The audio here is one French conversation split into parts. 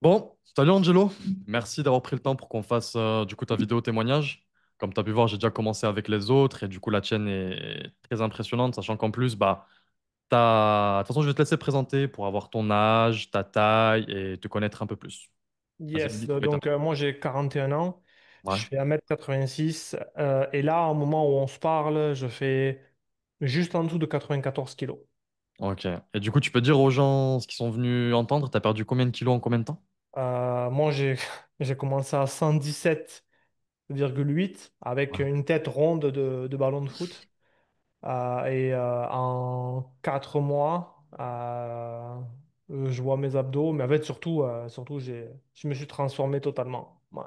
Bon, salut Angelo, merci d'avoir pris le temps pour qu'on fasse du coup ta vidéo témoignage. Comme tu as pu voir, j'ai déjà commencé avec les autres et du coup la tienne est très impressionnante, sachant qu'en plus, de toute façon, je vais te laisser présenter pour avoir ton âge, ta taille et te connaître un peu plus. Vas-y, Yes, mets-toi. donc moi j'ai 41 ans, Ouais, je fais 1,86 m et là au moment où on se parle, je fais juste en dessous de 94 kilos. ok. Et du coup, tu peux dire aux gens ce qu'ils sont venus entendre, t'as perdu combien de kilos en combien de temps? Moi j'ai j'ai commencé à 117,8 avec Ouais, une tête ronde de ballon de foot. En 4 mois, je vois mes abdos, mais en fait surtout je me suis transformé totalement. Ouais.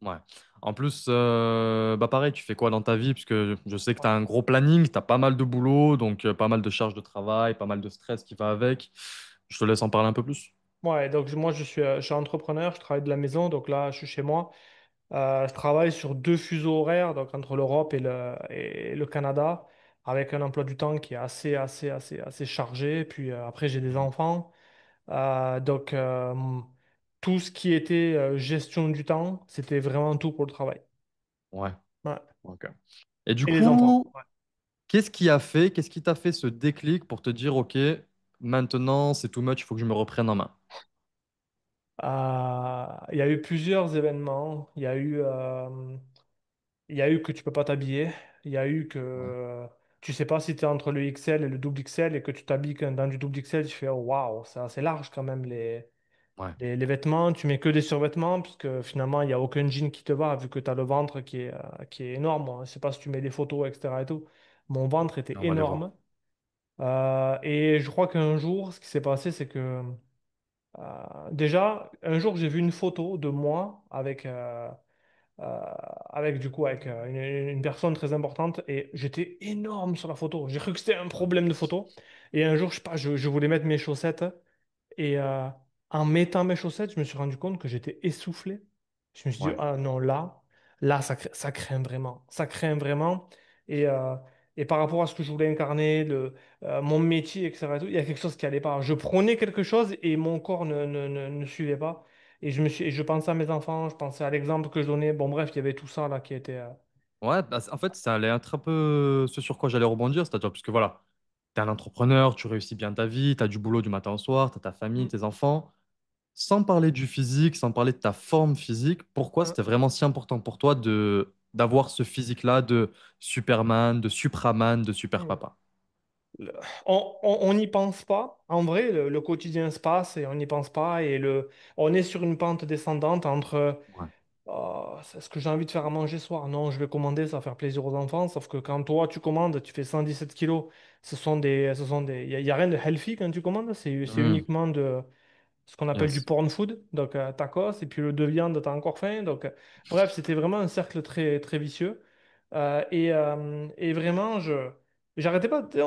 ouais. En plus, pareil, tu fais quoi dans ta vie? Parce que je sais que tu as un gros planning, tu as pas mal de boulot, donc pas mal de charges de travail, pas mal de stress qui va avec. Je te laisse en parler un peu plus. Ouais, donc moi je suis entrepreneur, je travaille de la maison, donc là je suis chez moi. Je travaille sur deux fuseaux horaires, donc entre l'Europe et le Canada, avec un emploi du temps qui est assez chargé. Puis après j'ai des enfants. Donc tout ce qui était gestion du temps, c'était vraiment tout pour le travail. Ouais, Ouais. ok. Et du Et les enfants. coup, qu'est-ce qui t'a fait ce déclic pour te dire, OK, maintenant c'est too much, il faut que je me reprenne en main? Il y a eu plusieurs événements. Il y a eu que tu peux pas t'habiller. Il y a eu que Ouais, tu sais pas si tu es entre le XL et le double XL et que tu t'habilles dans du double XL, tu fais oh, waouh, c'est assez large quand même ouais, les vêtements. Tu mets que des survêtements puisque finalement il n'y a aucun jean qui te va vu que tu as le ventre qui est énorme. Moi. Je sais pas si tu mets des photos, etc. et tout. Mon ventre était on va les voir. énorme. Et je crois qu'un jour, ce qui s'est passé, c'est que déjà, un jour, j'ai vu une photo de moi euh, avec du coup avec une personne très importante et j'étais énorme sur la photo. J'ai cru que c'était un problème de photo. Et un jour, je sais pas, je voulais mettre mes chaussettes et en mettant mes chaussettes, je me suis rendu compte que j'étais essoufflé. Je me suis dit, Ouais, ah non, là, ça craint vraiment. Ça craint vraiment. Et, euh, et par rapport à ce que je voulais incarner, mon métier, etc., et tout, il y a quelque chose qui allait pas. Je prenais quelque chose et mon corps ne suivait pas. Et je pensais à mes enfants, je pensais à l'exemple que je donnais. Bon, bref, il y avait tout ça là qui était. ouais, en fait, ça allait être un peu ce sur quoi j'allais rebondir, c'est-à-dire, puisque voilà, tu es un entrepreneur, tu réussis bien ta vie, tu as du boulot du matin au soir, tu as ta famille, Hmm. tes enfants. Sans parler du physique, sans parler de ta forme physique, pourquoi Hein. c'était vraiment si important pour toi de d'avoir ce physique-là de Superman, de Supraman, de Super Hmm. Papa? Le- on n'y pense pas. En vrai, le quotidien se passe et on n'y pense pas. On est sur une pente descendante entre Ouais. c'est ce que j'ai envie de faire à manger ce soir. Non, je vais commander, ça va faire plaisir aux enfants. Sauf que quand toi, tu commandes, tu fais 117 kilos. Il y a rien de healthy quand tu commandes. C'est Hmm, uniquement de ce qu'on appelle du yes. porn food. Donc, tacos. Et puis le de viande, t'as encore faim. Donc, bref, c'était vraiment un cercle très vicieux. Et vraiment, j'arrêtais pas. Tu sais,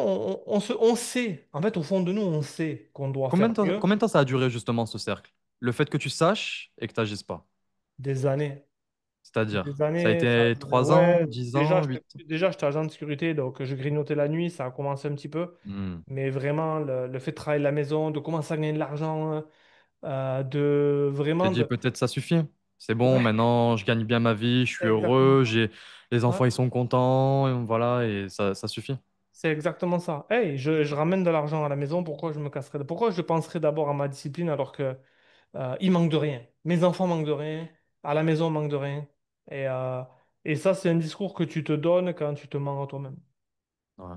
on sait. En fait, au fond de nous, on sait qu'on doit faire mieux Combien de temps ça a duré justement ce cercle? Le fait que tu saches et que tu n'agisses pas. des années. Des C'est-à-dire, ça a années, ça a été duré. 3 ans, Ouais, 10 ans, 8 ans? déjà, j'étais agent de sécurité, donc je grignotais la nuit, ça a commencé un petit peu. Hmm. Mais vraiment, le fait de travailler de la maison, de commencer à gagner de l'argent, de T'as vraiment dit de. peut-être ça suffit. C'est bon, Ouais, maintenant je gagne bien ma vie, je suis c'est exactement heureux, ça. les Ouais, enfants ils sont contents, et voilà, et ça suffit. c'est exactement ça. Hey, je ramène de l'argent à la maison, pourquoi je me casserais? Pourquoi je penserais d'abord à ma discipline alors que il manque de rien? Mes enfants manquent de rien, à la maison on manque de rien. Et, euh, et ça, c'est un discours que tu te donnes quand tu te mens à toi-même. Ouais.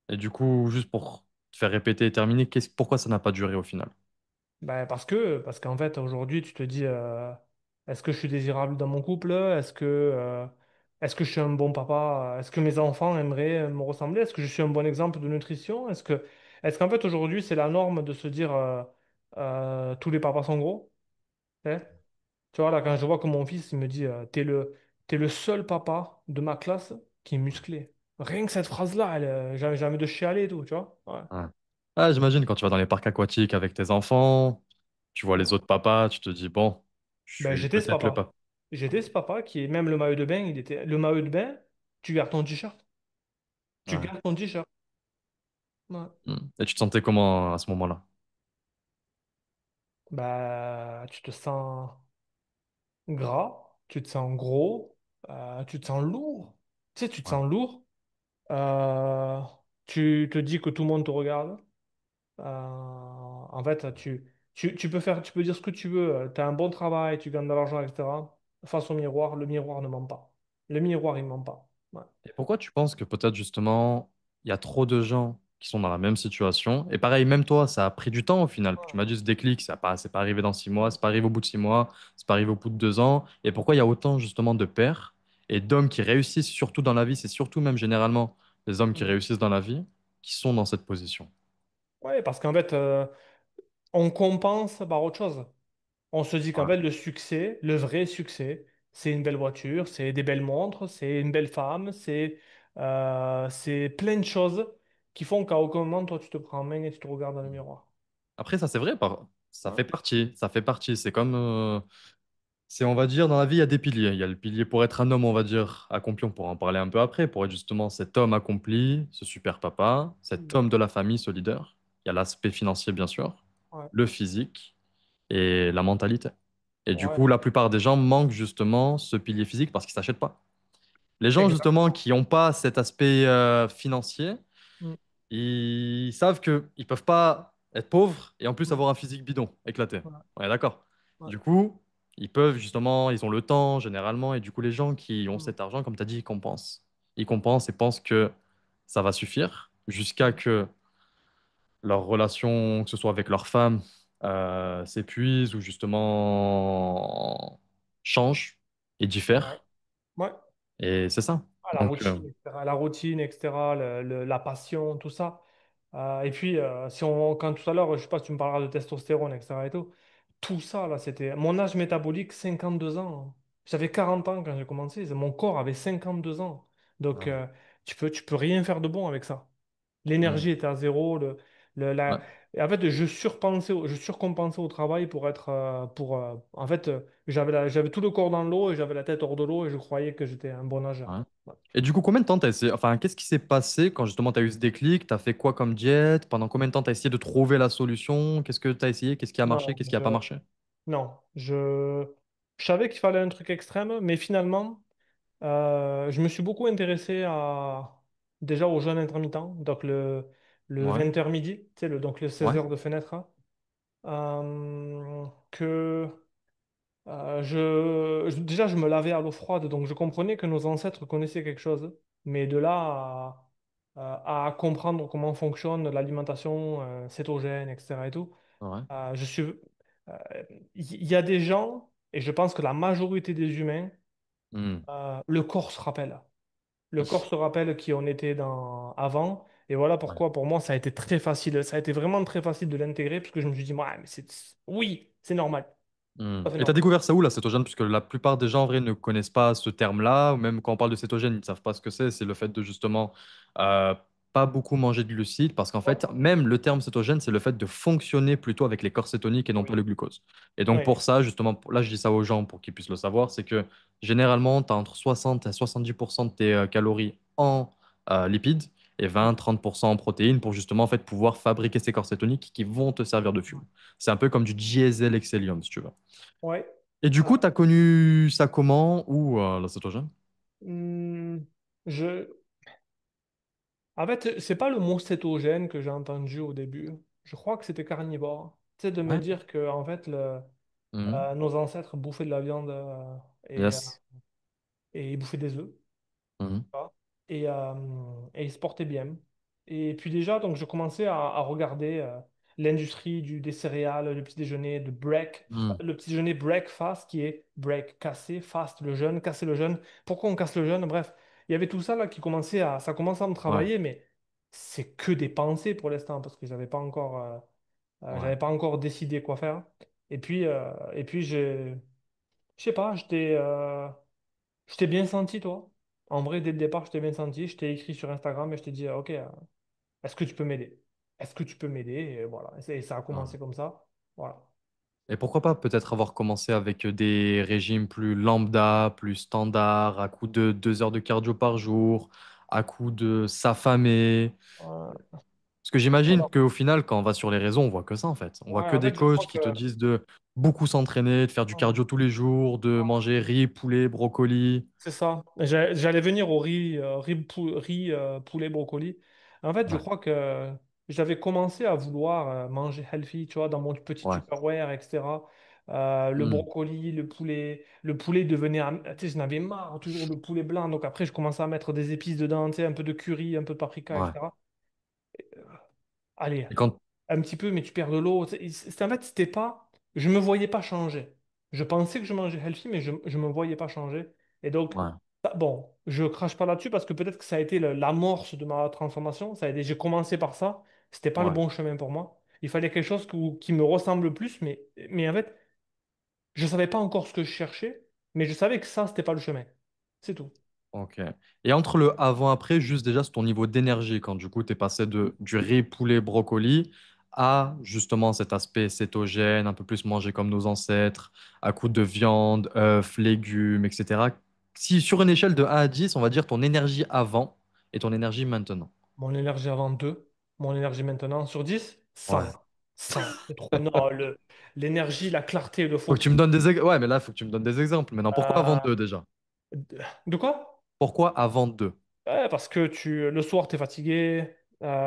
Et du coup, juste pour te faire répéter et terminer, pourquoi ça n'a pas duré au final? Ben, parce qu'en fait, aujourd'hui, tu te dis, est-ce que je suis désirable dans mon couple? Est-ce que je suis un bon papa? Est-ce que mes enfants aimeraient me ressembler? Est-ce que je suis un bon exemple de nutrition? Est-ce qu'en fait, aujourd'hui, c'est la norme de se dire, tous les papas sont gros? Hein. Tu vois, là, quand je vois que mon fils, il me dit, t'es le seul papa de ma classe qui est musclé. Rien que cette phrase-là, j'ai jamais de chialer et tout, tu vois? Ouais. Ouais. Ah, j'imagine quand tu vas dans les parcs aquatiques avec tes enfants, tu vois les autres papas, tu te dis, bon, je Ben, suis peut-être le papa. J'étais ce papa qui est même le maillot de bain, il était le maillot de bain, tu gardes ton t-shirt. Tu Ouais. gardes ton t-shirt. Ouais. Hmm. Et tu te sentais comment à ce moment-là? bah, tu te sens gras, tu te sens gros, tu te sens lourd. Tu sais, tu te Ouais. sens lourd. euh, Tu te dis que tout le monde te regarde. En fait, tu peux faire, tu peux dire ce que tu veux. Tu as un bon travail, tu gagnes de l'argent, etc. Face au miroir, le miroir ne ment pas. Le miroir, il ne ment pas. Ouais. Et pourquoi tu penses que peut-être justement, il y a trop de gens qui sont dans la même situation? Et pareil, même toi, ça a pris du temps au final. Tu m'as dit ce déclic, c'est pas arrivé dans 6 mois, c'est pas arrivé au bout de 6 mois, c'est pas arrivé au bout de 2 ans. Et pourquoi il y a autant justement de pères et d'hommes qui réussissent surtout dans la vie, c'est surtout même généralement les hommes qui Mm. réussissent dans la vie, qui sont dans cette position. Ouais, parce qu'en fait, on compense par autre chose. On se dit qu'en Ouais. fait, le succès, le vrai succès, c'est une belle voiture, c'est des belles montres, c'est une belle femme, c'est plein de choses qui font qu'à aucun moment, toi, tu te prends en main et tu te regardes dans le miroir. Après, ça c'est vrai, ça Ouais. fait partie, ça fait partie. C'est comme, c'est, on va dire, dans la vie, il y a des piliers. Il y a le pilier pour être un homme, on va dire, accompli, on pourra en parler un peu après, pour être justement cet homme accompli, ce super papa, cet Mm. homme de la famille, ce leader. Il y a l'aspect financier, bien sûr, Ouais. le physique et la mentalité. Et du Ouais. coup, la plupart des gens manquent justement ce pilier physique parce qu'ils ne s'achètent pas. Les gens, justement, Exactement. qui n'ont pas cet aspect financier, Mm. ils savent qu'ils ne peuvent pas être pauvres et en plus Mm. avoir un physique bidon, éclaté. Ouais. On est d'accord. Ouais. Du coup, ils peuvent justement, ils ont le temps généralement et du coup, les gens qui ont Mm. cet argent, comme tu as dit, ils compensent. Ils compensent et pensent que ça va suffire jusqu'à Mm. que leur relation, que ce soit avec leur femme, s'épuise ou justement change et Ouais. diffère. Ouais. Et c'est ça. Ah, la Donc, routine, etc. La routine, etc. La passion, tout ça. Et puis, si on, quand tout à l'heure, je sais pas si tu me parleras de testostérone, etc. et tout ça, là, c'était mon âge métabolique, 52 ans. J'avais 40 ans quand j'ai commencé. Mon corps avait 52 ans. Donc, euh, tu peux rien faire de bon avec ça. hmm, L'énergie était à zéro. ouais. Et en fait, je surcompensais au travail pour être. En fait, j'avais tout le corps dans l'eau et j'avais la tête hors de l'eau et je croyais que j'étais un bon nageur. Ouais. Ouais. Et du coup, combien de temps t'as essayé, enfin, qu'est-ce qui s'est passé quand justement tu as eu ce déclic? Tu as fait quoi comme diète? Pendant combien de temps tu as essayé de trouver la solution? Qu'est-ce que tu as essayé? Qu'est-ce qui a marché? Non, Qu'est-ce qui a pas marché? non, je savais qu'il fallait un truc extrême, mais finalement, je me suis beaucoup intéressé déjà au jeûne intermittent, donc le Ouais, 20h midi, tu sais, donc le ouais, 16 heures de fenêtre, hein, que déjà je me lavais à l'eau froide, donc je comprenais que nos ancêtres connaissaient quelque chose, mais de là à comprendre comment fonctionne l'alimentation cétogène, etc. et tout, ouais. euh, je suis, euh, il y a des gens, et je pense que la majorité des humains, Hmm, le corps se rappelle. Le corps se rappelle qui on était avant. Et voilà ouais. pourquoi, pour moi, ça a été très facile. Ça a été vraiment très facile de l'intégrer, parce que je me suis dit, ouais, mais oui, c'est normal. Hmm. Ça, c'est Et t'as normal. découvert ça où, la cétogène? Puisque la plupart des gens, en vrai, ne connaissent pas ce terme-là, ou même quand on parle de cétogène, ils ne savent pas ce que c'est. C'est le fait de justement euh, pas beaucoup manger de glucides, parce qu'en Ouais. fait, même le terme cétogène, c'est le fait de fonctionner plutôt avec les corps cétoniques et non pas Oui. le glucose. Et donc Oui. pour ça, justement, là, je dis ça aux gens pour qu'ils puissent le savoir, c'est que généralement, tu as entre 60 et 70% de tes calories en lipides et 20-30% en protéines pour justement en fait, pouvoir fabriquer ces corps cétoniques qui vont te servir de fuel. C'est un peu comme du diesel excellium, si tu veux. Ouais. Et du coup, Ah, tu as connu ça comment? Ou la cétogène? hmm, je... En fait, c'est pas le mot cétogène que j'ai entendu au début. Je crois que c'était carnivore. C'est de me Ouais. dire que en fait, Mhm. nos ancêtres bouffaient de la viande et, euh, Yes. et ils bouffaient des œufs. Mhm. Vois. Et ils se portaient bien. Et puis déjà, donc je commençais à regarder l'industrie des céréales, le petit déjeuner de Mhm. le petit déjeuner breakfast qui est break, casser, fast, le jeûne, casser le jeûne. Pourquoi on casse le jeûne? Bref, il y avait tout ça là ça commençait à me Ouais. travailler, mais c'est que des pensées pour l'instant parce que Ouais. j'avais pas encore décidé quoi faire. Et puis je sais pas, je t'ai bien senti, toi. En vrai, dès le départ, je t'ai bien senti. Je t'ai écrit sur Instagram et je t'ai dit, OK, est-ce que tu peux m'aider? Est-ce que tu peux m'aider? Et voilà. Et ça a Ouais. commencé comme ça. Voilà. Et pourquoi pas peut-être avoir commencé avec des régimes plus lambda, plus standards, à coup de 2 heures de cardio par jour, à coup de s'affamer. Euh, Parce que j'imagine Voilà. qu'au final, quand on va sur les réseaux, on voit que ça en fait. On voit Ouais, que en des fait, je coachs crois qui que te disent de beaucoup s'entraîner, de faire du cardio tous les jours, de manger riz, poulet, brocoli. c'est ça. J'allais venir au riz, poulet, brocoli. En fait, je Ouais, crois que j'avais commencé à vouloir manger healthy, tu vois, dans mon petit ouais. Tupperware, etc. Le Hmm, brocoli, le poulet devenait, tu sais, j'en avais marre toujours de poulet blanc. Donc après, je commençais à mettre des épices dedans, tu sais, un peu de curry, un peu de paprika, ouais. etc. Allez, Et quand... un petit peu, mais tu perds de l'eau. En fait, c'était pas. Je me voyais pas changer. Je pensais que je mangeais healthy, mais je me voyais pas changer. Et donc, Ouais, bon, je crache pas là-dessus parce que peut-être que ça a été l'amorce de ma transformation. Ça a été, j'ai commencé par ça. C'était pas le ouais. bon chemin pour moi. Il fallait quelque chose qui me ressemble plus, mais en fait, je savais pas encore ce que je cherchais, mais je savais que ça, c'était pas le chemin. C'est tout. Ok. Et entre le avant-après, juste déjà sur ton niveau d'énergie, quand du coup tu es passé du riz, poulet, brocoli à justement cet aspect cétogène, un peu plus manger comme nos ancêtres, à coup de viande, œufs, légumes, etc. Si sur une échelle de 1 à 10, on va dire ton énergie avant et ton énergie maintenant. Mon énergie avant 2, mon énergie maintenant sur 10, Ouais. 100. 100. C'est trop. Non, l'énergie, la clarté, le Faut que tu me focus. donnes Ouais, mais là, faut que tu me donnes des exemples. Maintenant, pourquoi avant Euh, 2 déjà? de quoi? Pourquoi avant 2? Ouais, parce que le soir, tu es fatigué.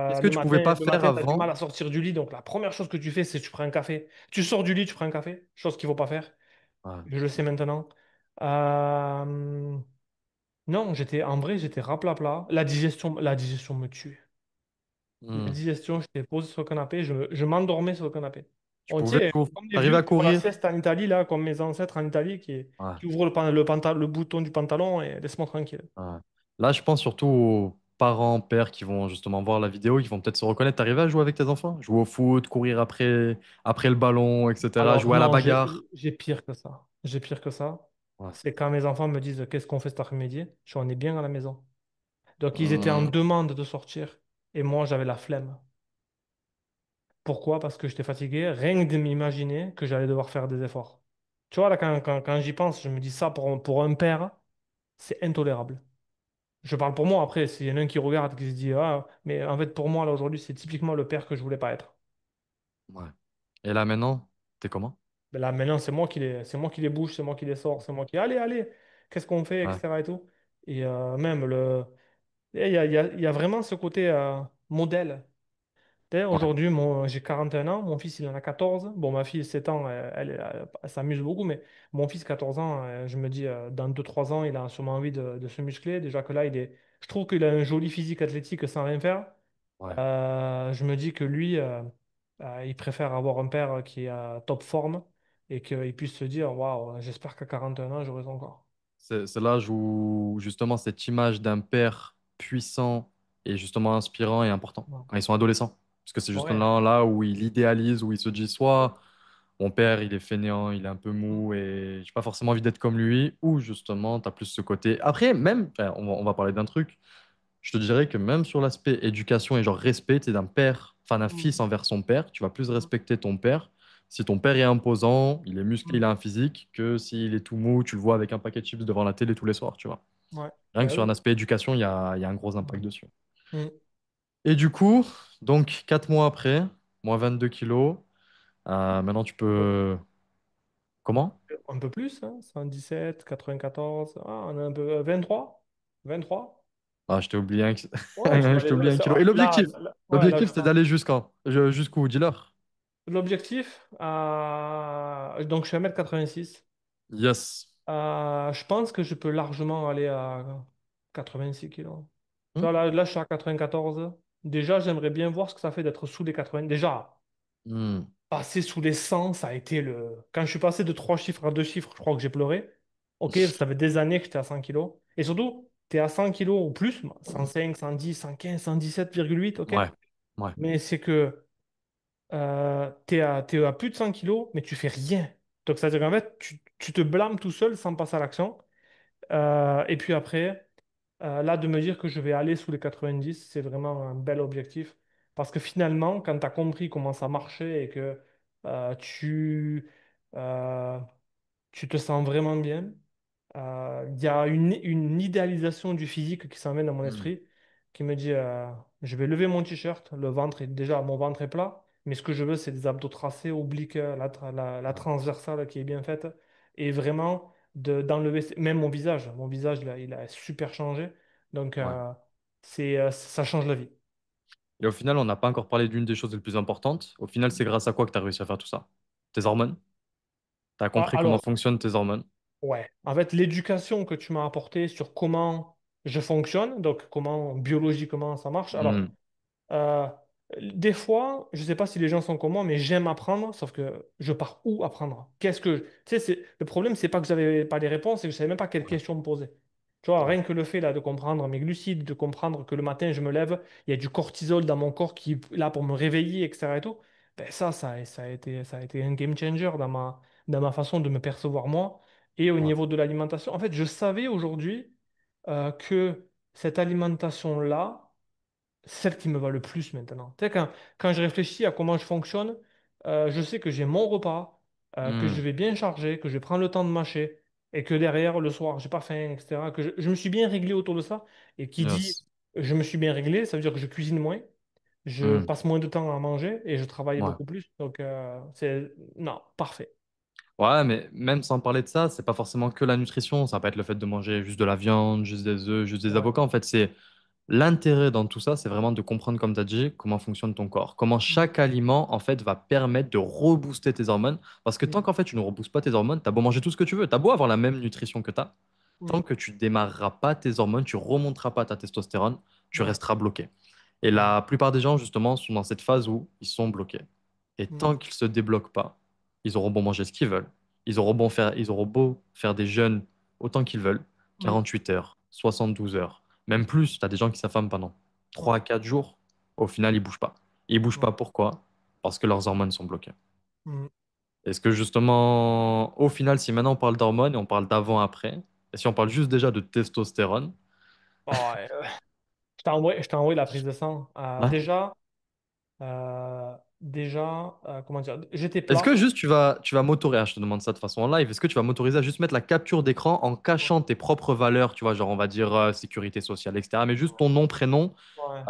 Qu'est-ce que Le tu pouvais matin, pas le faire matin, tu as du mal avant? à sortir du lit. Donc, la première chose que tu fais, c'est que tu prends un café. Tu sors du lit, tu prends un café. Chose qu'il ne faut pas faire. Ouais. Je le sais maintenant. Euh, Non, en vrai, j'étais raplapla. La digestion me tue. La Hmm. digestion, j'étais posé sur le canapé, je m'endormais sur le canapé. Tu On pouvais tient toujours... comme des T'arrivais vieux à qui font la courir? sieste en Italie, là, comme mes ancêtres en Italie, Ouais. qui ouvrent le bouton du pantalon et laisse-moi tranquille. Ouais. Là, je pense surtout aux parents, pères qui vont justement voir la vidéo, qui vont peut-être se reconnaître. T'arrivais à jouer avec tes enfants? Jouer au foot, courir après le ballon, etc. Alors Jouer à la non, bagarre. j'ai pire que ça. J'ai pire que ça. Ouais. C'est quand mes enfants me disent qu'est-ce qu'on fait cet après-midi? Je suis on est bien à la maison. Donc ils étaient en Hmm. demande de sortir et moi j'avais la flemme. Pourquoi? Parce que j'étais fatigué, rien que de m'imaginer que j'allais devoir faire des efforts. Tu vois, là, quand j'y pense, je me dis ça pour un père, c'est intolérable. Je parle pour moi, après, s'il y en a un qui regarde, qui se dit, ah, mais en fait, pour moi, là, aujourd'hui, c'est typiquement le père que je voulais pas être. Ouais. Et là, maintenant, t'es comment? Mais là, maintenant, c'est moi qui les bouge, c'est moi qui les sors, c'est moi qui, allez, allez, qu'est-ce qu'on fait, Ouais. etc. et tout. Et même, il y a vraiment ce côté modèle. D'ailleurs, Ouais. aujourd'hui, j'ai 41 ans, mon fils, il en a 14. Bon, ma fille, 7 ans, elle s'amuse beaucoup, mais mon fils, 14 ans, je me dis, dans 2 3 ans, il a sûrement envie de se muscler. Déjà que là, je trouve qu'il a un joli physique athlétique sans rien faire. Ouais. Je me dis que lui, il préfère avoir un père qui est à top forme et qu'il puisse se dire, waouh, j'espère qu'à 41 ans, j'aurai son corps. C'est l'âge où justement cette image d'un père puissant et justement inspirant est important Ouais. quand ils sont adolescents. Parce que c'est Ouais. justement là où il idéalise, où il se dit soit mon père il est fainéant, il est un peu mou et j'ai pas forcément envie d'être comme lui, ou justement tu as plus ce côté. Après, même, enfin, on va parler d'un truc, je te dirais que même sur l'aspect éducation et genre respect, tu d'un père, enfin d'un Mm. fils envers son père, tu vas plus respecter ton père. Si ton père est imposant, il est musclé, il Mm. a un physique, que s'il est tout mou, tu le vois avec un paquet de chips devant la télé tous les soirs, tu vois. Ouais. Rien que Ben sur un oui. aspect éducation, il y a un gros impact Mm. dessus. Mm. Et du coup, donc 4 mois après, moins 22 kilos, maintenant tu peux... Comment? Un peu plus, hein, 117, 94, on a un peu 23. Ah, je t'ai oublié un... Ouais, je suis je t'ai allé oublié un kilo. Et là, l'objectif? ouais, là, L'objectif, c'est d'aller jusqu'en? Jusqu'où? Dis-leur. l'objectif, donc je suis à 1,86 m. Yes. Je pense que je peux largement aller à 86 kilos. Tu Hmm? vois, là, je suis à 94. Déjà, j'aimerais bien voir ce que ça fait d'être sous les 80. Déjà, Hmm. passer sous les 100, ça a été le. Quand je suis passé de 3 chiffres à 2 chiffres, je crois que j'ai pleuré. Ok, ça fait des années que j'étais à 100 kilos. Et surtout, tu es à 100 kilos ou plus, 105, 110, 115, 117,8, ok? Ouais. Ouais. Mais c'est que t'es à plus de 100 kilos, mais tu fais rien. Donc, c'est-à-dire qu'en fait, tu te blâmes tout seul sans passer à l'action. Et puis après, là, de me dire que je vais aller sous les 90, c'est vraiment un bel objectif. Parce que finalement, quand tu as compris comment ça marchait et que euh, tu, euh, tu te sens vraiment bien, il y a une idéalisation du physique qui s'emmène dans mon Hmm. esprit. qui me dit je vais lever mon t-shirt, le ventre est déjà, mon ventre est plat, mais ce que je veux, c'est des abdos tracés, obliques, la transversale qui est bien faite, et vraiment d'enlever même mon visage là, il a super changé, donc Ouais. ça change la vie. Et au final, on n'a pas encore parlé d'une des choses les plus importantes. Au final, c'est grâce à quoi que tu as réussi à faire tout ça? Tes hormones. Tu as compris comment Alors, fonctionnent tes hormones. ouais, en fait, l'éducation que tu m'as apportée sur comment je fonctionne, donc comment biologiquement ça marche. Alors, Hmm. Euh, des fois, je ne sais pas si les gens sont comme moi, mais j'aime apprendre, sauf que je pars où apprendre? Tu sais, le problème, c'est pas que j'avais pas les réponses, c'est que je savais même pas quelles Ouais. questions me poser. Tu vois, Ouais. rien que le fait là de comprendre mes glucides, de comprendre que le matin je me lève, il y a du cortisol dans mon corps qui est là pour me réveiller, etc. et tout, ben ça a été un game changer dans ma façon de me percevoir moi et au Ouais. niveau de l'alimentation. En fait, je savais aujourd'hui que cette alimentation-là, celle qui me va le plus maintenant. Tu sais, quand je réfléchis à comment je fonctionne, je sais que j'ai mon repas, que je Hmm. vais bien charger, que je vais prendre le temps de mâcher, et que derrière, le soir, j'ai pas faim, etc. Que je me suis bien réglé autour de ça. Et qui dit Yes. je me suis bien réglé, ça veut dire que je cuisine moins, je Hmm. passe moins de temps à manger et je travaille Ouais. beaucoup plus. Donc, c'est... Non, parfait. Ouais, mais même sans parler de ça, c'est pas forcément que la nutrition. Ça peut être le fait de manger juste de la viande, juste des œufs, juste des Ouais. avocats. En fait, c'est l'intérêt dans tout ça, c'est vraiment de comprendre, comme tu as dit, comment fonctionne ton corps. Comment Mm, chaque aliment, en fait, va permettre de rebooster tes hormones. Parce que tant mm, qu'en fait, tu ne reboostes pas tes hormones, tu as beau manger tout ce que tu veux. Tu as beau avoir la même nutrition que tu as. Tant mm, que tu démarreras pas tes hormones, tu remonteras pas ta testostérone, tu ouais, resteras bloqué. Et ouais, la plupart des gens, justement, sont dans cette phase où ils sont bloqués. Et mm, tant qu'ils se débloquent pas, ils auront beau manger ce qu'ils veulent. Ils auront beau faire des jeûnes autant qu'ils veulent, mm, 48 heures, 72 heures, même plus. Tu as des gens qui s'affament pendant ouais, 3 à 4 jours. Au final, ils bougent pas. Ils bougent ouais, pas pourquoi? Parce que leurs hormones sont bloquées. mm. Est-ce que justement, au final, si maintenant on parle d'hormones et on parle d'avant-après, et si on parle juste déjà de testostérone, Oh, je t'ai envoyé la prise de sang. ouais. Comment dire, j'étais Est-ce que plat. juste tu vas m'autoriser, je te demande ça de façon en live, est-ce que tu vas m'autoriser à juste mettre la capture d'écran en cachant tes propres valeurs, tu vois, genre on va dire sécurité sociale, etc., mais juste ton nom, prénom, Ouais.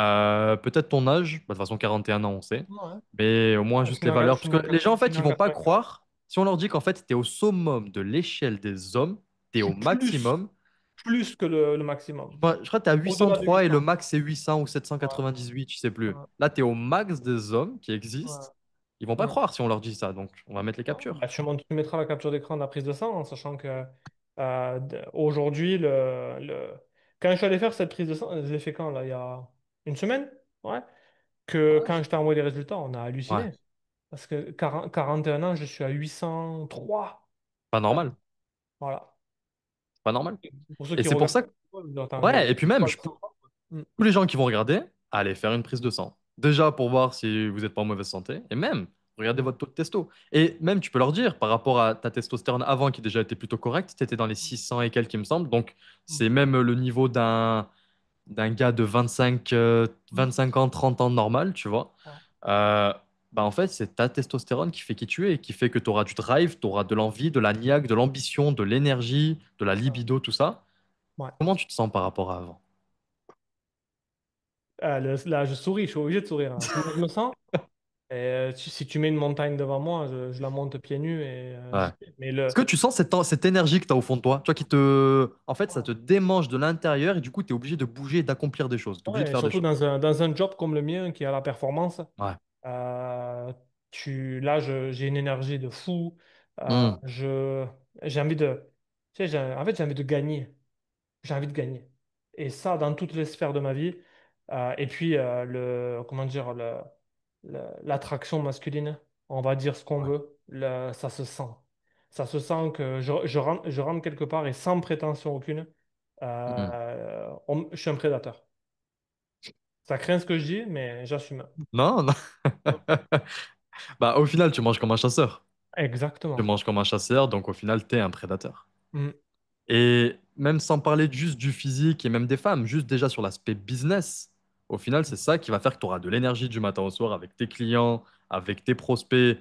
peut-être ton âge, bah, de toute façon 41 ans on sait, Ouais. mais au moins Je juste suis né les valeurs, je parce suis né que les gens en je suis fait né ils en vont pas 84. croire, si on leur dit qu'en fait tu es au summum de l'échelle des hommes, tu es Je au suis maximum. plus que le maximum. Je crois que tu as Au-delà de 803 et le 800. max c'est 800 ou Ouais. 798, je sais plus. Ouais. Là, tu es au max des hommes qui Ouais. existent. Ils vont pas Ouais. croire si on leur dit ça, donc on va mettre les Non, captures. bah, tu mettras la capture d'écran de la prise de sang, en sachant que aujourd'hui, quand je suis allé faire cette prise de sang, je l'ai fait quand, là, il y a une semaine? Ouais. Que Ouais. quand je t'ai envoyé les résultats, on a Ouais, halluciné. Parce que 41 ans, je suis à 803. pas Euh, normal. voilà. Pas normal. Pour ceux Et qui c'est pour regardent, ça que, ils disent, attends, ouais, et puis c'est même, quoi le sang? Mm, tous les gens qui vont regarder, allez faire une prise de sang. Déjà pour voir si vous n'êtes pas en mauvaise santé, et même, regardez mm, votre taux de testo. Et même, tu peux leur dire, par rapport à ta testostérone avant, qui déjà était plutôt correcte, tu étais dans les 600 et quelques, il me semble. Donc, mm, c'est même le niveau d'un gars de 25 ans, 30 ans normal, tu vois. mm. Euh, Bah en fait, c'est ta testostérone qui fait qui tu es, qui fait que tu auras du drive, tu auras de l'envie, de la niaque, de l'ambition, de l'énergie, de la Ouais. libido, tout ça. Ouais. Comment tu te sens par rapport à avant? Là, je souris, je suis obligé de sourire, hein. Comment je me sens? Et, si tu mets une montagne devant moi, je la monte pieds nus et Ouais. j'y vais. Mais Est-ce que tu sens cette énergie que tu as au fond de toi? Tu vois, qui te... En fait, ça te ouais. démange de l'intérieur et du coup, tu es obligé de bouger et d'accomplir des choses. Tu es obligé de Ouais, et faire des surtout choses. dans un job comme le mien qui est à la performance, Ouais. euh, j'ai une énergie de fou. Hmm. J'ai envie de, tu sais, en fait, j'ai envie de gagner. J'ai envie de gagner. Et ça, dans toutes les sphères de ma vie. Et puis, comment dire, l'attraction masculine, on va dire ce qu'on Ouais. veut, ça se sent. Ça se sent que je rentre quelque part et sans prétention aucune, Hmm. je suis un prédateur. Ça craint ce que je dis, mais j'assume. Non, non. Bah, au final, tu manges comme un chasseur. Tu Exactement. manges comme un chasseur, donc au final, tu es un prédateur. Mm. Et même sans parler juste du physique et même des femmes, juste déjà sur l'aspect business, au final, c'est ça qui va faire que tu auras de l'énergie du matin au soir avec tes clients, avec tes prospects.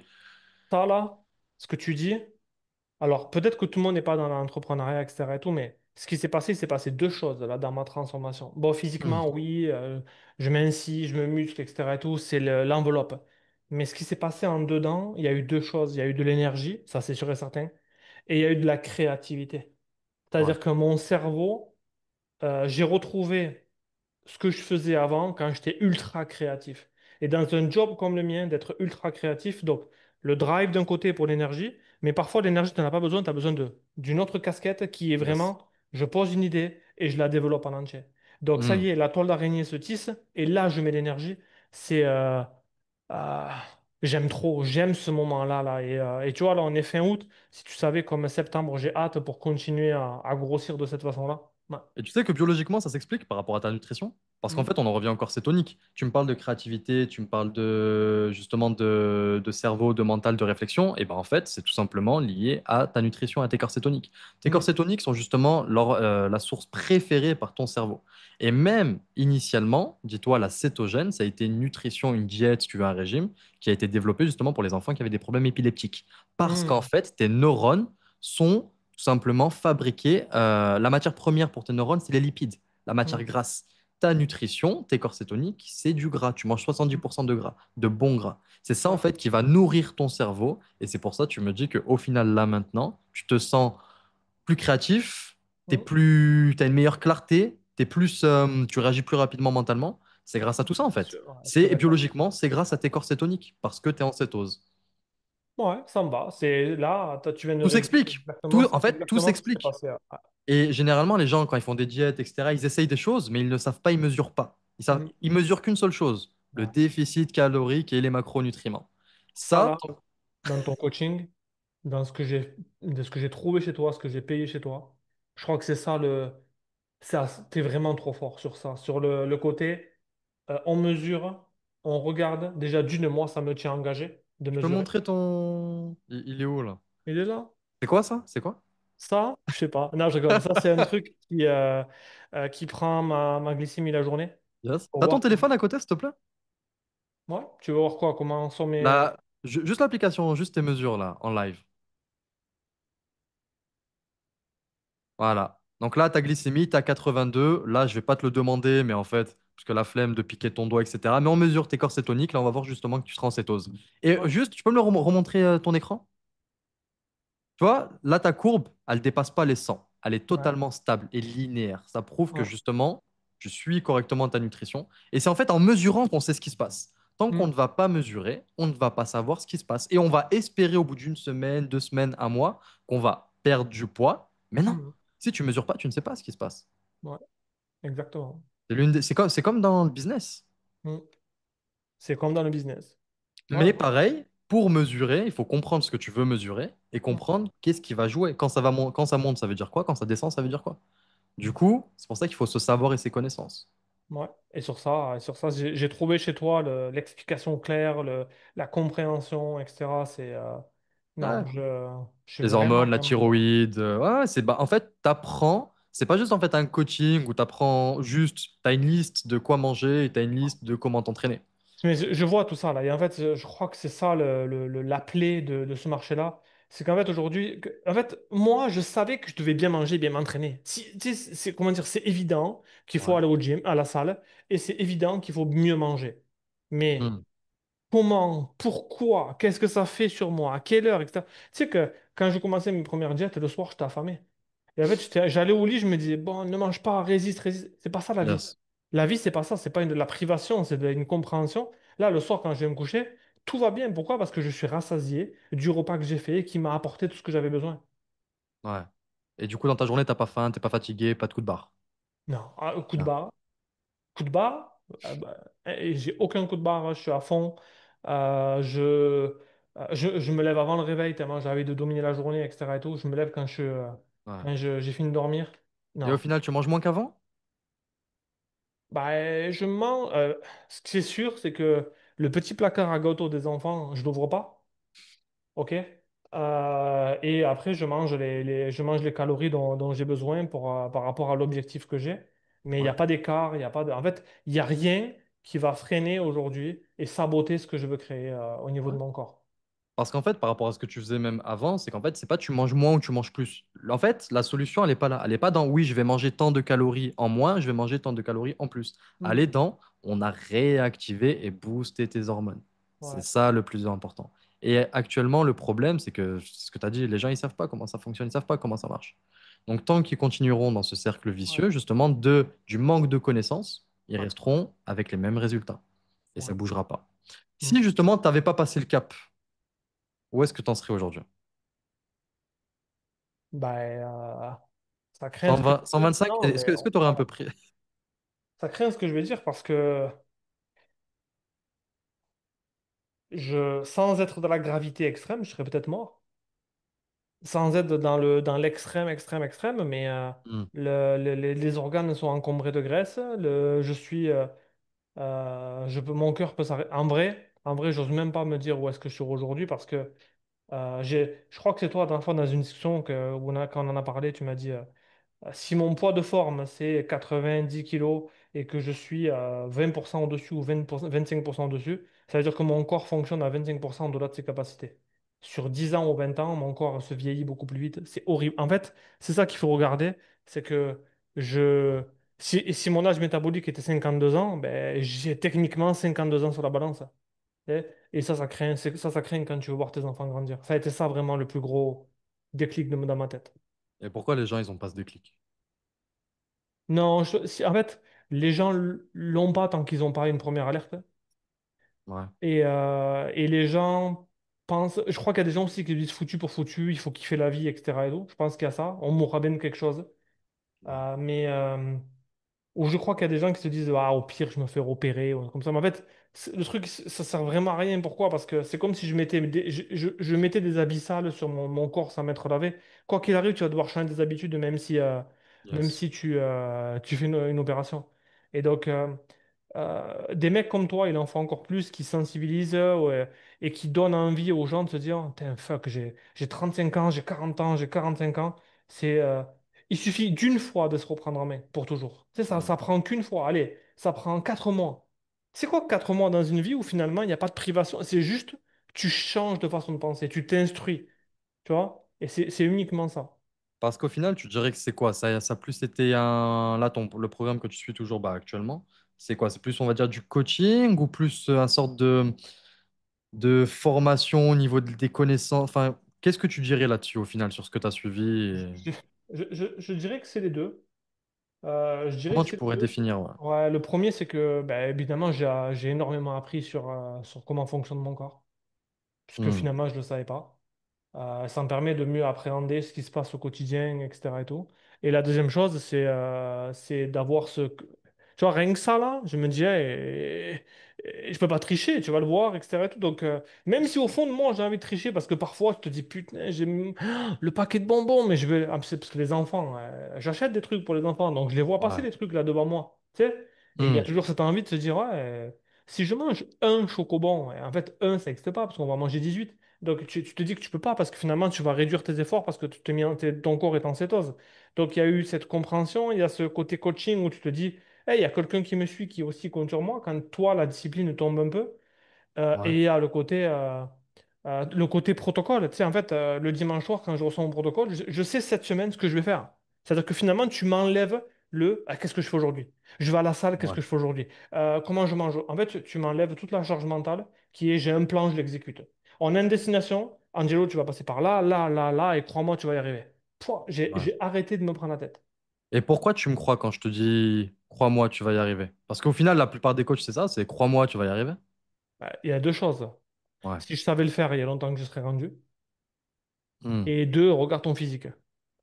Ça, là, ce que tu dis, alors peut-être que tout le monde n'est pas dans l'entrepreneuriat, etc. et tout, mais ce qui s'est passé, il s'est passé deux choses là dans ma transformation. Bon, Hmm. physiquement, oui, je mincis, je me muscle, etc. et tout, c'est l'enveloppe. Mais ce qui s'est passé en dedans, il y a eu deux choses. Il y a eu de l'énergie, ça c'est sûr et certain, et il y a eu de la créativité. Ouais. C'est-à-dire que mon cerveau, j'ai retrouvé ce que je faisais avant quand j'étais ultra créatif. Et dans un job comme le mien, d'être ultra créatif, donc le drive d'un côté pour l'énergie, mais parfois l'énergie, tu n'en as pas besoin, tu as besoin d'une autre casquette qui est Yes. vraiment, je pose une idée et je la développe en entier. Donc ça Hmm. y est, la toile d'araignée se tisse et là, je mets l'énergie. C'est... euh, j'aime trop, j'aime ce moment-là. Là. Et tu vois, là, on est fin août. Si tu savais comme septembre, j'ai hâte pour continuer à grossir de cette façon-là. Ouais. Et tu sais que biologiquement, ça s'explique par rapport à ta nutrition? Parce qu'en Mm. fait, on en revient encore cétonique. Tu me parles de créativité, tu me parles de justement de cerveau, de mental, de réflexion. Et ben en fait, c'est tout simplement lié à ta nutrition, à tes corps cétoniques. Tes corps Mm. cétoniques sont justement la source préférée par ton cerveau. Et même initialement, dis-toi, la cétogène, ça a été une nutrition, une diète, si tu veux, un régime, qui a été développé justement pour les enfants qui avaient des problèmes épileptiques. Parce qu'en Mm. fait, tes neurones sont tout simplement fabriquer la matière première pour tes neurones, c'est les lipides, la matière Mm. grasse. Ta nutrition, tes corps cétoniques, c'est du gras. Tu manges 70% de gras, de bon gras. C'est ça en Ouais. fait qui va nourrir ton cerveau. Et c'est pour ça que tu me dis qu'au final, là maintenant, tu te sens plus créatif, Mm. t'as une meilleure clarté, tu réagis plus rapidement mentalement. C'est grâce à tout ça en fait. Ouais, C'est sûr et et certain. biologiquement, c'est grâce à tes corps cétoniques parce que tu es en cétose. Ouais, ça me va. C'est là, toi, tu viens de Tout résumer s'explique. exactement, Tout, c'est en fait, tout exactement ce qui s'est s'explique. passé. Et généralement, les gens, quand ils font des diètes, etc., ils essayent des choses, mais ils ne savent pas, ils mesurent pas. Mm. Ils mesurent qu'une seule chose, le Ouais. déficit calorique et les macronutriments. Ça, Ça, là, dans ton coaching, dans de ce que j'ai trouvé chez toi, ce que j'ai payé chez toi, je crois que c'est ça ça, t'es vraiment trop fort sur ça, sur le côté, on mesure, on regarde. Déjà, d'une, moi, ça me tient engagé de tu peux mesurer. montrer ton... Il est où, là? Il est là. C'est quoi, ça? C'est quoi? Ça, je sais pas. Non, je rigole. Ça, c'est un truc qui prend ma glycémie la journée. Yes. Pour T'as ton voir. téléphone à côté, s'il te plaît? Ouais, tu veux voir quoi? Comment sont mes. Là, juste l'application, juste tes mesures, là, en live. Voilà. Donc là, ta glycémie, t'as 82. Là, je vais pas te le demander, mais en fait, parce que la flemme de piquer ton doigt, etc. Mais on mesure tes corps cétoniques. Là, on va voir justement que tu seras en cétose. Et Ouais, juste, tu peux me remontrer ton écran? Tu vois, là, ta courbe, elle dépasse pas les 100. Elle est ouais, totalement stable et linéaire. Ça prouve que ouais. justement, tu suis correctement ta nutrition. Et c'est en fait en mesurant qu'on sait ce qui se passe. Tant qu'on Hmm, ne va pas mesurer, on ne va pas savoir ce qui se passe. Et on va espérer au bout d'une semaine, 2 semaines, un mois, qu'on va perdre du poids. Mais non, hmm, si tu mesures pas, tu ne sais pas ce qui se passe. ouais, exactement. C'est comme dans le business. Hmm. C'est comme dans le business. Ouais. Mais pareil, pour mesurer, il faut comprendre ce que tu veux mesurer et Hmm, comprendre qu'est-ce qui va jouer. Quand ça monte, ça veut dire quoi? Quand ça descend, ça veut dire quoi? Du hmm. coup, c'est pour ça qu'il faut se savoir et ses connaissances. Ouais. Et sur ça, j'ai trouvé chez toi l'explication claire, la compréhension, etc. Ouais. Non, je suis Les vraiment, hormones, la vraiment content. thyroïde, ouais, en fait, t'apprends. C'est pas juste en fait un coaching où t'apprends juste, t'as une liste de quoi manger et t'as une liste de comment t'entraîner. Mais je vois tout ça là. Et en fait, je crois que c'est ça la plaie de ce marché-là. C'est qu'en fait, aujourd'hui, en fait, moi, je savais que je devais bien manger, bien m'entraîner. Tu sais, comment dire, c'est évident qu'il faut Ouais. aller au gym, à la salle, et c'est évident qu'il faut mieux manger. Mais Hmm. comment, pourquoi, qu'est-ce que ça fait sur moi, à quelle heure, etc. Tu sais que quand je commençais mes premières diètes, le soir, j'étais affamé. Et en fait, j'allais au lit, je me disais, bon, ne mange pas, résiste, résiste. C'est pas ça la vie. Yes. La vie, c'est pas ça, c'est pas de la privation, c'est une compréhension. Là, le soir, quand je vais me coucher, tout va bien. Pourquoi? Parce que je suis rassasié du repas que j'ai fait, qui m'a apporté tout ce que j'avais besoin. Ouais. Et du coup, dans ta journée, t'as pas faim, t'es pas fatigué, pas de coup de barre. Non, ah, coup de Ah. barre, coup de barre, bah, et j'ai aucun coup de barre, hein, je suis à fond. Je me lève avant le réveil, tellement j'ai envie de dominer la journée, etc. et tout. Je me lève Ouais. j'ai fini de dormir. Et au Non. final, tu manges moins qu'avant? Bah, je mens. Ce qui est sûr, c'est que le petit placard à gâteau des enfants, je l'ouvre pas. OK? Et après, je mange les calories dont j'ai besoin par rapport à l'objectif que j'ai. Mais il n'y a Ouais. pas d'écart, il y a pas de... En fait, il n'y a rien qui va freiner aujourd'hui et saboter ce que je veux créer au niveau Ouais. de mon corps. Parce qu'en fait, par rapport à ce que tu faisais même avant, c'est qu'en fait, c'est pas tu manges moins ou tu manges plus. En fait, la solution, elle n'est pas là. Elle n'est pas dans oui, je vais manger tant de calories en moins, je vais manger tant de calories en plus. Elle Hmm. est dans on a réactivé et boosté tes hormones. C'est Ouais, ça le plus important. Et actuellement, le problème, c'est que c'est ce que tu as dit, les gens, ils savent pas comment ça fonctionne, ils savent pas comment ça marche. Donc, tant qu'ils continueront dans ce cercle ouais, vicieux, justement, du manque de connaissances, ils ouais, resteront avec les mêmes résultats. Et ça ouais. ne bougera pas. Hmm. Si justement, tu n'avais pas passé le cap, où est-ce que tu en serais aujourd'hui? Bah, ça craint ce que je 120, veux dire. 125? Non, Est-ce que tu aurais un peu pris? ça craint ce que je vais dire parce que sans être dans la gravité extrême, je serais peut-être mort. Sans être dans l'extrême, extrême, extrême, mais Hmm. les organes sont encombrés de graisse. Mon cœur peut s'arrêter. En vrai, j'ose même pas me dire où est-ce que je suis aujourd'hui parce que je crois que c'est toi, la dernière fois, dans une discussion quand on en a parlé, tu m'as dit. Si mon poids de forme, c'est 90 kilos et que je suis à 20% au-dessus ou 25% au-dessus, ça veut dire que mon corps fonctionne à 25% au-delà de ses capacités. Sur 10 ans ou 20 ans, mon corps se vieillit beaucoup plus vite. C'est horrible. En fait, c'est ça qu'il faut regarder. C'est que je... si mon âge métabolique était 52 ans, ben, j'ai techniquement 52 ans sur la balance. Et ça, ça craint quand tu veux voir tes enfants grandir. Ça a été ça vraiment le plus gros déclic dans ma tête. Et pourquoi les gens, ils n'ont pas ce déclic? Non, en fait, les gens l'ont pas tant qu'ils n'ont pas une première alerte. Ouais. Et les gens pensent. Je crois qu'il y a des gens aussi qui disent foutu pour foutu, il faut kiffer la vie, etc. Et tout. Je pense qu'il y a ça. On mourra bien de quelque chose. Ouais. Mais ou je crois qu'il y a des gens qui se disent ah, au pire, je me fais opérer, ou comme ça. Mais en fait, le truc, ça sert vraiment à rien. Pourquoi? Parce que c'est comme si je mettais des habits sales sur mon corps sans m'être lavé. Quoi qu'il arrive, tu vas devoir changer des habitudes, même Yes. si tu fais une opération. Et donc, des mecs comme toi, il en faut encore plus qui sensibilisent ouais, et qui donnent envie aux gens de se dire, Tain, fuck, j'ai 35 ans, j'ai 40 ans, j'ai 45 ans. C'est, il suffit d'une fois de se reprendre en main pour toujours. C'est ça, Hmm. ça prend qu'une fois. Allez, ça prend 4 mois. C'est quoi 4 mois dans une vie où finalement il n'y a pas de privation? C'est juste, tu changes de façon de penser, tu t'instruis, tu vois? Et c'est uniquement ça. Parce qu'au final, tu dirais que c'est quoi? Ça a plus été un. Là, le programme que tu suis toujours bah, actuellement, c'est quoi? C'est plus, on va dire, du coaching ou plus un sorte de formation au niveau des connaissances? Enfin, qu'est-ce que tu dirais là-dessus au final sur ce que tu as suivi et Je, je dirais que c'est les deux. Je dirais comment que tu c'est pourrais les deux. définir? Ouais. Ouais, le premier, c'est que, ben, évidemment, j'ai énormément appris sur comment fonctionne mon corps, puisque Hmm. finalement, je ne le savais pas. Ça me permet de mieux appréhender ce qui se passe au quotidien, etc. et tout. Et la deuxième chose, c'est d'avoir Tu vois, rien que ça, là, je me disais, je peux pas tricher, tu vas le voir, etc. et tout. Donc, même si au fond de moi, j'ai envie de tricher, parce que parfois, tu te dis, putain, j'ai mis le paquet de bonbons, mais je vais. Ah, c'est parce que les enfants, j'achète des trucs pour les enfants, donc je les vois passer, Ouais. les trucs là devant moi. Tu sais? Et il y a Hmm. toujours cette envie de se dire, ouais, si je mange un chocobon, et en fait, un, ça n'existe pas, parce qu'on va manger 18. Donc tu te dis que tu peux pas parce que finalement tu vas réduire tes efforts parce que ton corps est en cétose. Donc il y a eu cette compréhension, il y a ce côté coaching où tu te dis, hey, il y a quelqu'un qui me suit qui est aussi contre sur moi quand toi la discipline tombe un peu. Ouais. Et il y a le côté protocole. Tu sais, en fait, le dimanche soir quand je reçois mon protocole, je sais cette semaine ce que je vais faire. C'est-à-dire que finalement tu m'enlèves qu'est-ce que je fais aujourd'hui? Je vais à la salle, qu'est-ce Ouais. que je fais aujourd'hui? Comment je mange? En fait, tu m'enlèves toute la charge mentale qui est j'ai un plan, je l'exécute. On a une destination, Angelo, tu vas passer par là, là, là, là, et crois-moi, tu vas y arriver. Pouah, Ouais. j'ai arrêté de me prendre la tête. Et pourquoi tu me crois quand je te dis crois-moi, tu vas y arriver? Parce qu'au final, la plupart des coachs, c'est ça, c'est crois-moi, tu vas y arriver. Il y a deux choses. Ouais. Si je savais le faire, il y a longtemps que je serais rendu. Hmm. Et deux, regarde ton physique.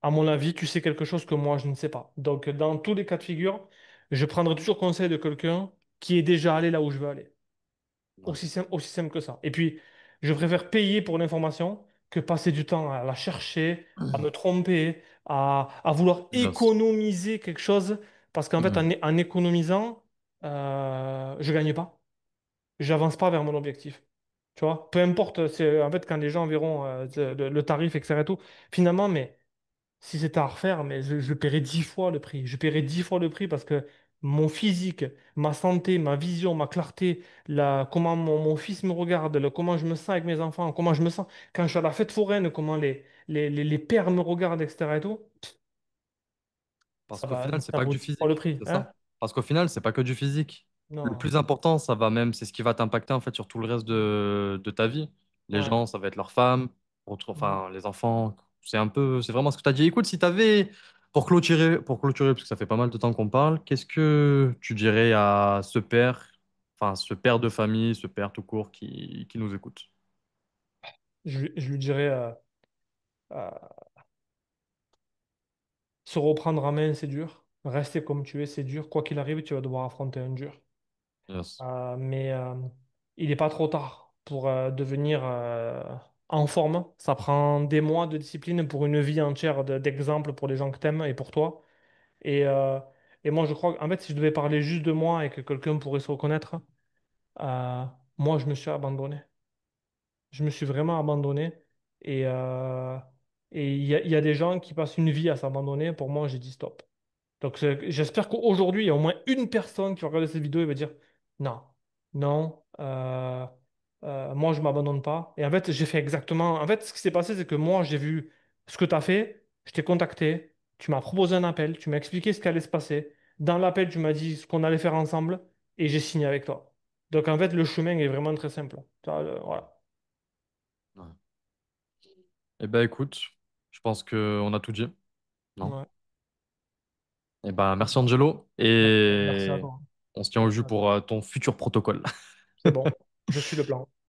À mon avis, tu sais quelque chose que moi, je ne sais pas. Donc, dans tous les cas de figure, je prendrai toujours conseil de quelqu'un qui est déjà allé là où je veux aller. Ouais. Aussi simple que ça. Et puis, je préfère payer pour l'information que passer du temps à la chercher, à me tromper, à vouloir Yes. économiser quelque chose. Parce qu'en fait, Hmm. en économisant, je gagne pas. J'avance pas vers mon objectif. Tu vois, peu importe, en fait, quand les gens verront le tarif, etc. et tout, finalement, mais si c'était à refaire, mais je paierais 10 fois le prix. Je paierais 10 fois le prix parce que mon physique, ma santé, ma vision, ma clarté, comment mon fils me regarde, comment je me sens avec mes enfants, comment je me sens quand je suis à la fête foraine, comment les pères me regardent, etc. et tout, Parce qu'au final, c'est ça pas que vaut du 10 fois le physique, prix. c'est Hein? ça. Parce qu'au final, c'est pas que du physique. Le Non. plus important, ça va même, c'est ce qui va t'impacter en fait sur tout le reste de ta vie. Les Ouais. gens, ça va être leurs femmes, Mhm. enfin les enfants. C'est vraiment ce que tu as dit. Écoute, si tu avais, pour clôturer, parce que ça fait pas mal de temps qu'on parle, qu'est-ce que tu dirais à ce père, enfin ce père de famille, ce père tout court qui nous écoute? Je lui dirais, euh, se reprendre en main, c'est dur. Rester comme tu es, c'est dur. Quoi qu'il arrive, tu vas devoir affronter un dur. Yes. Mais il n'est pas trop tard pour devenir en forme. Ça prend des mois de discipline pour une vie entière d'exemple pour les gens que t'aimes et pour toi. Et, euh, et moi, je crois qu'en fait, si je devais parler juste de moi et que quelqu'un pourrait se reconnaître, euh, moi, je me suis abandonné. Je me suis vraiment abandonné. Et il y a des gens qui passent une vie à s'abandonner. Pour moi, j'ai dit stop. Donc j'espère qu'aujourd'hui, il y a au moins une personne qui va regarder cette vidéo et va dire non, non, moi je m'abandonne pas. Et en fait, j'ai fait exactement. En fait, ce qui s'est passé, c'est que moi, j'ai vu ce que tu as fait, je t'ai contacté, tu m'as proposé un appel, tu m'as expliqué ce qui allait se passer. Dans l'appel, tu m'as dit ce qu'on allait faire ensemble et j'ai signé avec toi. Donc en fait, le chemin est vraiment très simple. Voilà. Ouais. Eh ben écoute, je pense qu'on a tout dit, non? Ouais. Eh ben merci Angelo Merci à et toi. on se tient au Merci jus à toi. pour ton futur protocole. C'est bon, je suis le plan.